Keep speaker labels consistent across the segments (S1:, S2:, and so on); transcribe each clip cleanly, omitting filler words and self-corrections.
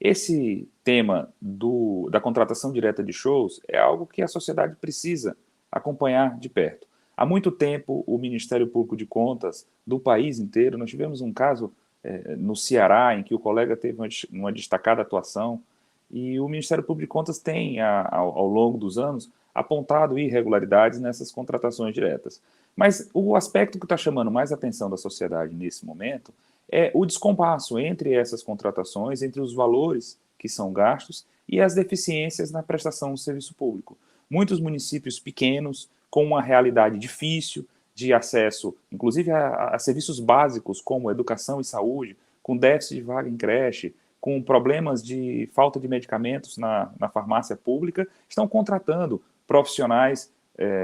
S1: Esse tema da contratação direta de shows é algo que a sociedade precisa acompanhar de perto. Há muito tempo, o Ministério Público de Contas do país inteiro, nós tivemos um caso no Ceará, em que o colega teve uma destacada atuação, e o Ministério Público de Contas tem, ao longo dos anos, apontado irregularidades nessas contratações diretas. Mas o aspecto que está chamando mais atenção da sociedade nesse momento é o descompasso entre essas contratações, entre os valores que são gastos e as deficiências na prestação do serviço público. Muitos municípios pequenos, com uma realidade difícil de acesso, inclusive a serviços básicos como educação e saúde, com déficit de vaga em creche, com problemas de falta de medicamentos na farmácia pública, estão contratando profissionais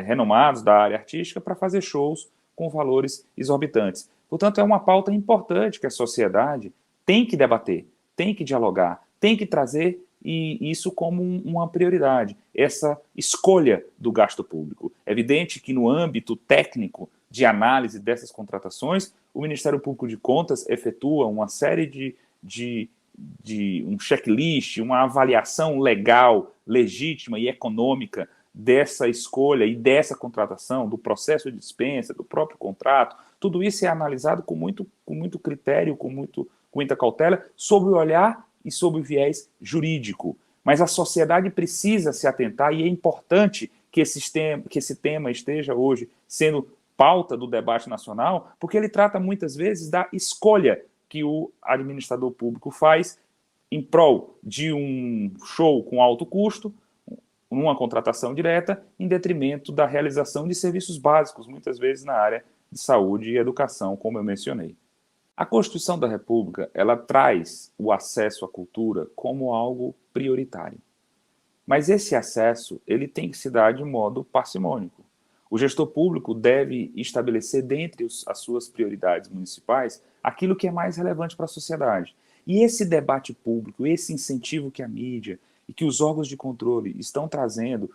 S1: renomados da área artística para fazer shows com valores exorbitantes. Portanto, é uma pauta importante que a sociedade tem que debater, tem que dialogar, tem que trazer isso como uma prioridade, essa escolha do gasto público. É evidente que no âmbito técnico de análise dessas contratações, o Ministério Público de Contas efetua uma série de um checklist, uma avaliação legal, legítima e econômica dessa escolha e dessa contratação, do processo de dispensa, do próprio contrato. Tudo isso é analisado com muito critério, com muita cautela, sob o olhar e sob o viés jurídico. Mas a sociedade precisa se atentar e é importante que esse tema esteja hoje sendo pauta do debate nacional, porque ele trata muitas vezes da escolha que o administrador público faz em prol de um show com alto custo, numa contratação direta, em detrimento da realização de serviços básicos, muitas vezes na área de saúde e educação, como eu mencionei. A Constituição da República, ela traz o acesso à cultura como algo prioritário. Mas esse acesso, ele tem que se dar de modo parcimônico. O gestor público deve estabelecer dentre as suas prioridades municipais aquilo que é mais relevante para a sociedade. E esse debate público, esse incentivo que a mídia e que os órgãos de controle estão trazendo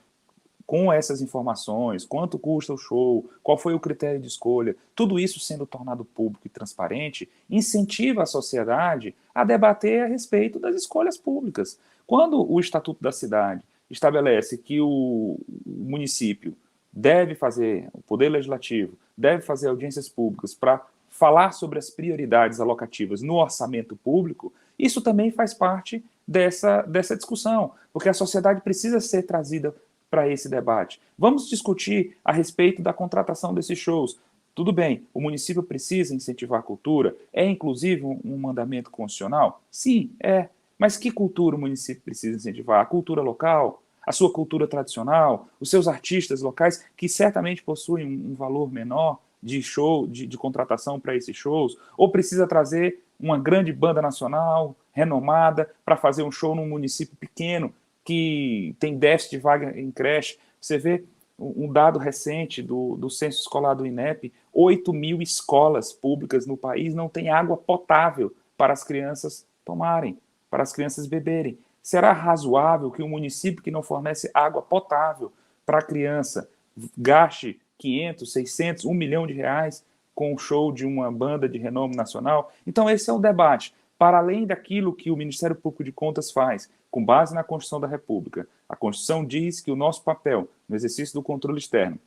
S1: com essas informações, quanto custa o show, qual foi o critério de escolha, tudo isso sendo tornado público e transparente, incentiva a sociedade a debater a respeito das escolhas públicas. Quando o Estatuto da Cidade estabelece que o município deve fazer, o Poder Legislativo deve fazer audiências públicas para falar sobre as prioridades alocativas no orçamento público, isso também faz parte dessa discussão, porque a sociedade precisa ser trazida para esse debate. Vamos discutir a respeito da contratação desses shows. Tudo bem, o município precisa incentivar a cultura, é inclusive um mandamento constitucional? Sim, é. Mas que cultura o município precisa incentivar? A cultura local? A sua cultura tradicional? Os seus artistas locais, que certamente possuem um valor menor de show, de contratação para esses shows? Ou precisa trazer uma grande banda nacional, renomada, para fazer um show num município pequeno, que tem déficit de vaga em creche? Você vê um dado recente do censo escolar do INEP, 8.000 escolas públicas no país não têm água potável para as crianças tomarem, para as crianças beberem. Será razoável que um município que não fornece água potável para a criança gaste 500, 600, 1 milhão de reais com o show de uma banda de renome nacional? Então esse é o debate. Para além daquilo que o Ministério Público de Contas faz, com base na Constituição da República, a Constituição diz que o nosso papel no exercício do controle externo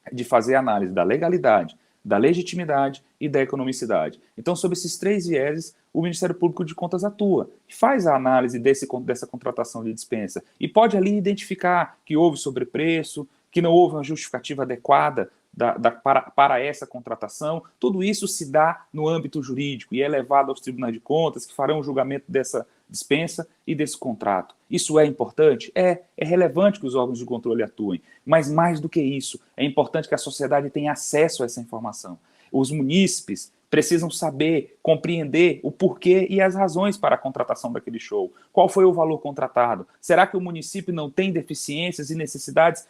S1: é de fazer análise da legalidade, da legitimidade e da economicidade. Então, sobre esses três vieses, o Ministério Público de Contas atua, faz a análise dessa contratação de dispensa e pode ali identificar que houve sobrepreço, que não houve uma justificativa adequada para essa contratação. Tudo isso se dá no âmbito jurídico e é levado aos tribunais de contas, que farão o julgamento dessa dispensa e desse contrato. Isso é importante? É relevante que os órgãos de controle atuem, mas mais do que isso, é importante que a sociedade tenha acesso a essa informação. Os munícipes precisam saber, compreender o porquê e as razões para a contratação daquele show. Qual foi o valor contratado? Será que o município não tem deficiências e necessidades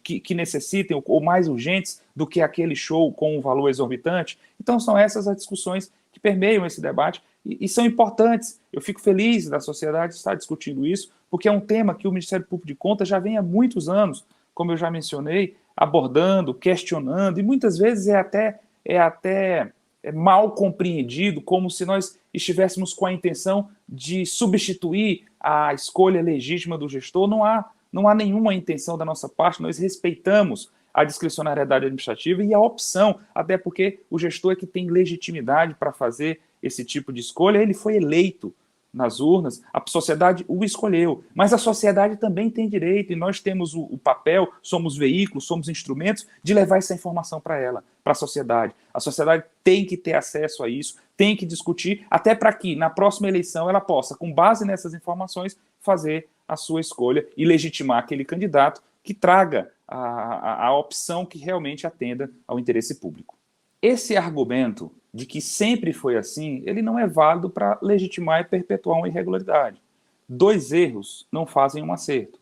S1: que necessitem ou mais urgentes do que aquele show com um valor exorbitante? Então são essas as discussões que permeiam esse debate e são importantes. Eu fico feliz da sociedade estar discutindo isso, porque é um tema que o Ministério Público de Contas já vem há muitos anos, como eu já mencionei, abordando, questionando, e muitas vezes é até mal compreendido, como se nós estivéssemos com a intenção de substituir a escolha legítima do gestor. Não há nenhuma intenção da nossa parte, nós respeitamos a discricionariedade administrativa e a opção, até porque o gestor é que tem legitimidade para fazer esse tipo de escolha, ele foi eleito nas urnas, a sociedade o escolheu, mas a sociedade também tem direito, e nós temos o papel, somos veículos, somos instrumentos de levar essa informação para ela, para a sociedade. A sociedade tem que ter acesso a isso, tem que discutir, até para que na próxima eleição ela possa, com base nessas informações, fazer a sua escolha e legitimar aquele candidato que traga a opção que realmente atenda ao interesse público. Esse argumento de que sempre foi assim, ele não é válido para legitimar e perpetuar uma irregularidade. 2 erros não fazem um acerto.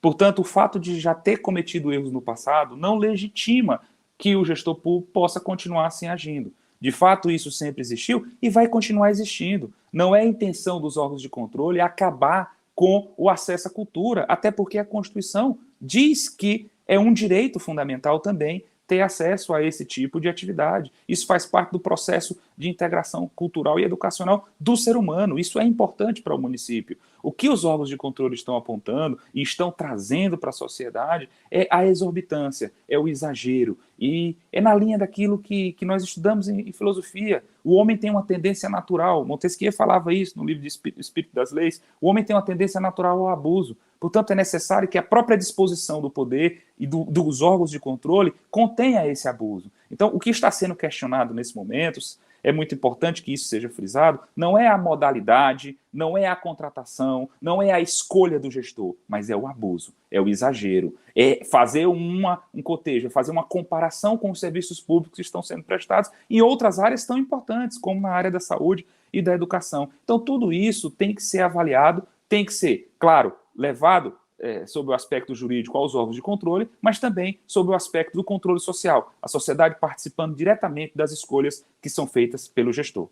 S1: Portanto, o fato de já ter cometido erros no passado não legitima que o gestor público possa continuar assim agindo. De fato, isso sempre existiu e vai continuar existindo. Não é a intenção dos órgãos de controle acabar com o acesso à cultura, até porque a Constituição diz que é um direito fundamental também ter acesso a esse tipo de atividade. Isso faz parte do processo de integração cultural e educacional do ser humano. Isso é importante para o município. O que os órgãos de controle estão apontando e estão trazendo para a sociedade é a exorbitância, é o exagero. E é na linha daquilo que nós estudamos em filosofia. O homem tem uma tendência natural, Montesquieu falava isso no livro de Espírito das Leis, o homem tem uma tendência natural ao abuso. Portanto, é necessário que a própria disposição do poder e dos órgãos de controle contenha esse abuso. Então, o que está sendo questionado nesse momento, é muito importante que isso seja frisado, não é a modalidade, não é a contratação, não é a escolha do gestor, mas é o abuso, é o exagero, é fazer um cotejo, fazer uma comparação com os serviços públicos que estão sendo prestados em outras áreas tão importantes, como na área da saúde e da educação. Então, tudo isso tem que ser avaliado, tem que ser, claro, levado sobre o aspecto jurídico aos órgãos de controle, mas também sobre o aspecto do controle social, a sociedade participando diretamente das escolhas que são feitas pelo gestor.